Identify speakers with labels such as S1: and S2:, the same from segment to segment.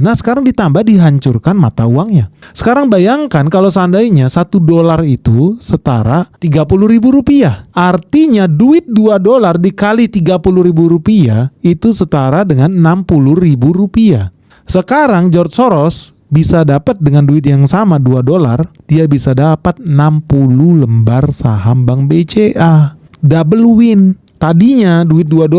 S1: Nah sekarang ditambah dihancurkan mata uangnya. Sekarang bayangkan kalau seandainya $1 itu setara Rp30.000. Artinya duit $2 dikali Rp30.000 itu setara dengan Rp60.000. Sekarang George Soros bisa dapat dengan duit yang sama $2, dia bisa dapat 60 lembar saham Bank BCA. Double win. Tadinya duit $2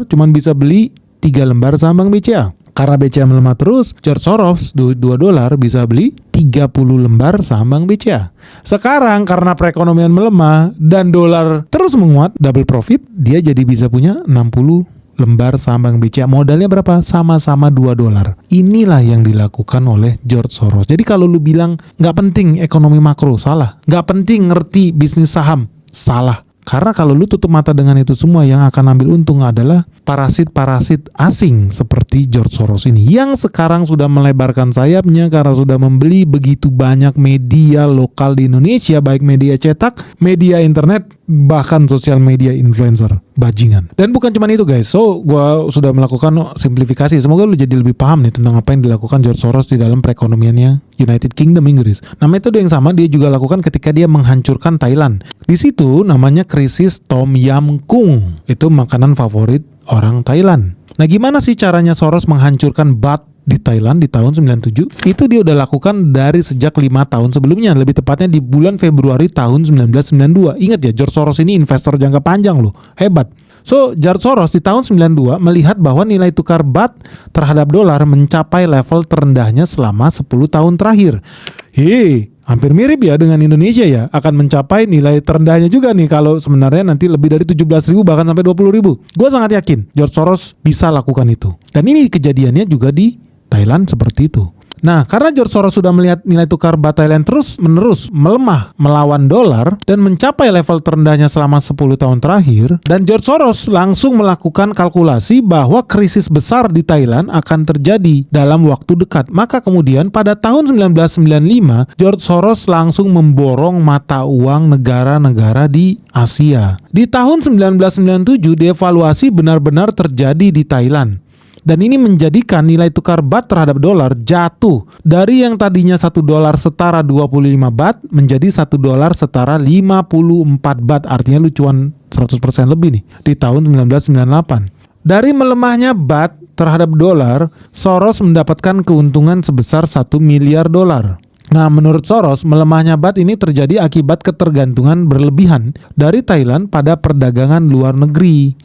S1: cuman bisa beli 3 lembar saham Bank BCA. Karena BCA melemah terus, George Soros duit $2 bisa beli 30 lembar saham Bank BCA. Sekarang karena perekonomian melemah dan dolar terus menguat, double profit, dia jadi bisa punya 60 lembar saham Bank BCA. Modalnya berapa? Sama-sama $2. Inilah yang dilakukan oleh George Soros. Jadi kalau lu bilang nggak penting ekonomi makro, salah. Nggak penting ngerti bisnis saham, salah. Karena kalau lu tutup mata dengan itu semua, yang akan ambil untung adalah parasit-parasit asing seperti George Soros ini, yang sekarang sudah melebarkan sayapnya karena sudah membeli begitu banyak media lokal di Indonesia, baik media cetak, media internet, bahkan sosial media influencer. Bajingan. Dan bukan cuma itu guys. So gue sudah melakukan simplifikasi. Semoga lu jadi lebih paham nih tentang apa yang dilakukan George Soros di dalam perekonomiannya United Kingdom Inggris. Nah metode yang sama dia juga lakukan ketika dia menghancurkan Thailand. Di situ namanya krisis Tom Yam Goong. Itu makanan favorit orang Thailand. Nah gimana sih caranya Soros menghancurkan baht di Thailand di tahun 97? Itu dia udah lakukan dari sejak 5 tahun sebelumnya, lebih tepatnya di bulan Februari tahun 1992. Ingat ya, George Soros ini investor jangka panjang loh, hebat. So, George Soros di tahun 92 melihat bahwa nilai tukar baht terhadap dolar mencapai level terendahnya selama 10 tahun terakhir. Hampir mirip ya dengan Indonesia ya, akan mencapai nilai terendahnya juga nih kalau sebenarnya nanti lebih dari 17.000 bahkan sampai 20.000. Gue sangat yakin George Soros bisa lakukan itu. Dan ini kejadiannya juga di Thailand seperti itu. Nah, karena George Soros sudah melihat nilai tukar baht Thailand terus-menerus melemah melawan dolar dan mencapai level terendahnya selama 10 tahun terakhir, dan George Soros langsung melakukan kalkulasi bahwa krisis besar di Thailand akan terjadi dalam waktu dekat. Maka kemudian pada tahun 1995, George Soros langsung memborong mata uang negara-negara di Asia. Di tahun 1997, devaluasi benar-benar terjadi di Thailand. Dan ini menjadikan nilai tukar baht terhadap dolar jatuh dari yang tadinya $1 setara 25 baht menjadi $1 setara 54 baht. Artinya lu cuan 100% lebih nih di tahun 1998. Dari melemahnya baht terhadap dolar, Soros mendapatkan keuntungan sebesar $1 miliar. Nah, menurut Soros, melemahnya baht ini terjadi akibat ketergantungan berlebihan dari Thailand pada perdagangan luar negeri.